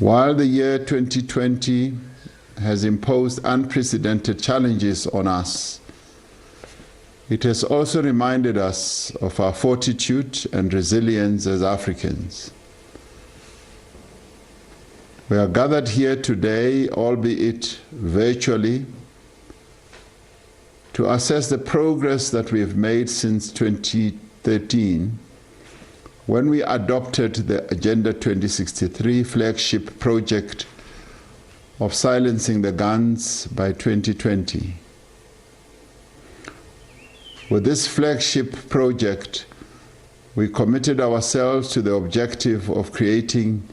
While the year 2020 has imposed unprecedented challenges on us, it has also reminded us of our fortitude and resilience as Africans. We are gathered here today, albeit virtually, to assess the progress that we have made since 2013, when we adopted the Agenda 2063 flagship project of silencing the guns by 2020. With this flagship project, we committed ourselves to the objective of creating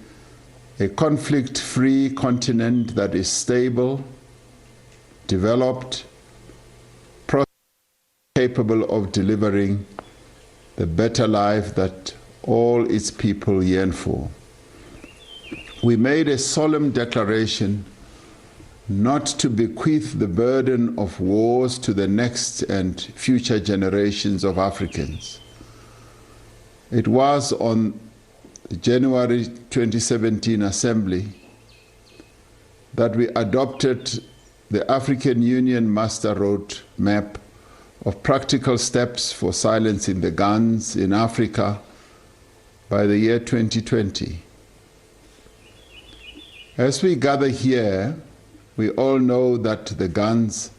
a conflict-free continent that is stable, developed, capable of delivering the better life that all its people yearn for. We made a solemn declaration not to bequeath the burden of wars to the next and future generations of Africans. It was on the January 2017 Assembly that we adopted the African Union Master Road Map of practical steps for silencing the guns in Africa by the year 2020. As we gather here, we all know that the guns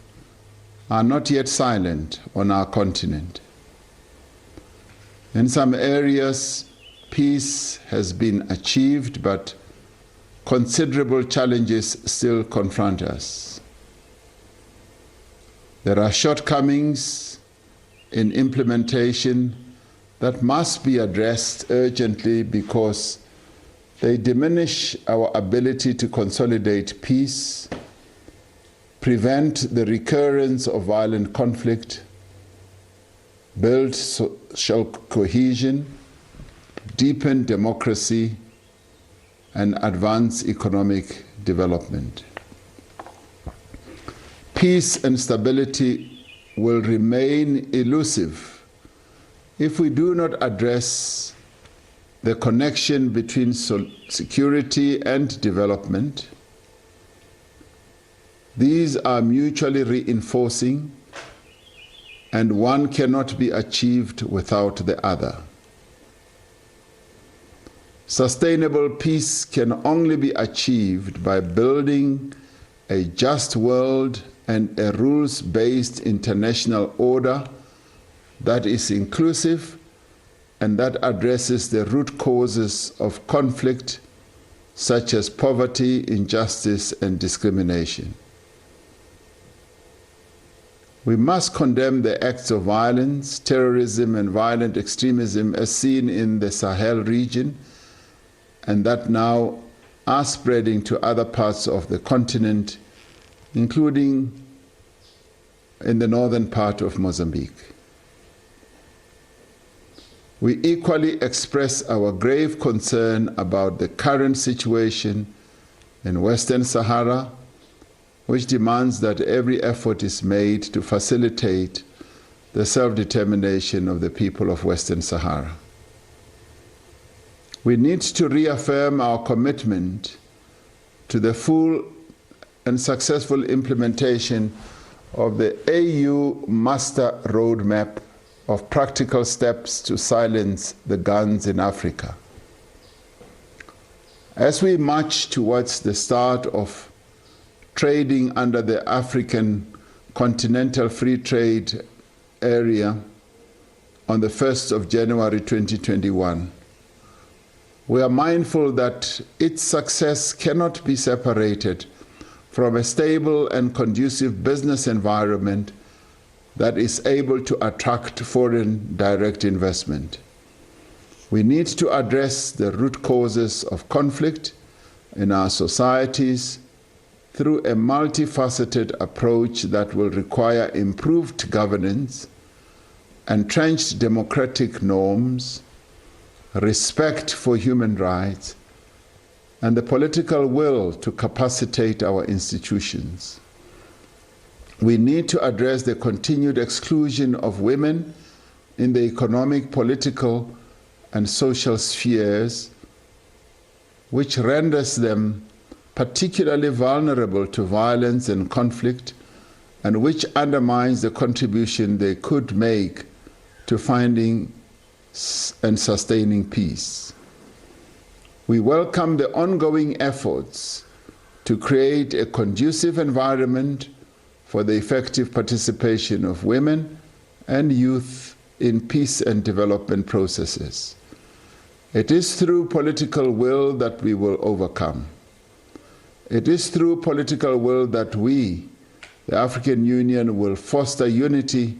are not yet silent on our continent. In some areas, peace has been achieved, but considerable challenges still confront us. There are shortcomings in implementation that must be addressed urgently because they diminish our ability to consolidate peace, prevent the recurrence of violent conflict, build social cohesion, deepen democracy, and advance economic development. Peace and stability will remain elusive if we do not address the connection between security and development. These are mutually reinforcing, and one cannot be achieved without the other. Sustainable peace can only be achieved by building a just world and a rules-based international order that is inclusive and that addresses the root causes of conflict, such as poverty, injustice, and discrimination. We must condemn the acts of violence, terrorism, and violent extremism as seen in the Sahel region, and that now are spreading to other parts of the continent, including in the northern part of Mozambique. We equally express our grave concern about the current situation in Western Sahara, which demands that every effort is made to facilitate the self-determination of the people of Western Sahara. We need to reaffirm our commitment to the full and successful implementation of the AU Master Roadmap of practical steps to silence the guns in Africa. As we march towards the start of trading under the African Continental Free Trade Area on the 1st of January 2021, we are mindful that its success cannot be separated from a stable and conducive business environment that is able to attract foreign direct investment. We need to address the root causes of conflict in our societies through a multifaceted approach that will require improved governance, entrenched democratic norms, respect for human rights, and the political will to capacitate our institutions. We need to address the continued exclusion of women in the economic, political, and social spheres which renders them particularly vulnerable to violence and conflict, and which undermines the contribution they could make to finding and sustaining peace. We welcome the ongoing efforts to create a conducive environment for the effective participation of women and youth in peace and development processes. It is through political will that we will overcome. It is through political will that we, the African Union, will foster unity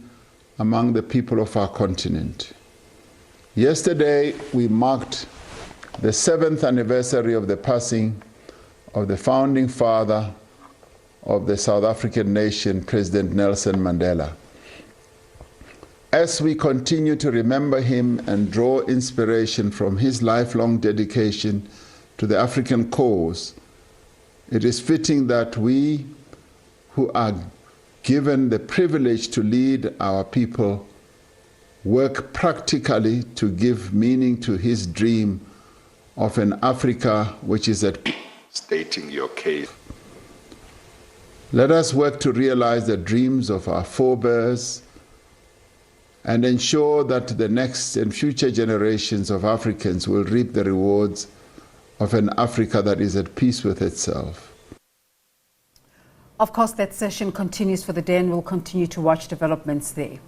among the people of our continent. Yesterday, we marked the 7th anniversary of the passing of the founding father of the South African nation, President Nelson Mandela. As we continue to remember him and draw inspiration from his lifelong dedication to the African cause, it is fitting that we, who are given the privilege to lead our people, work practically to give meaning to his dream of an Africa which is at peace. Stating your case. Let us work to realize the dreams of our forebears and ensure that the next and future generations of Africans will reap the rewards of an Africa that is at peace with itself. Of course, that session continues for the day, and we'll continue to watch developments there.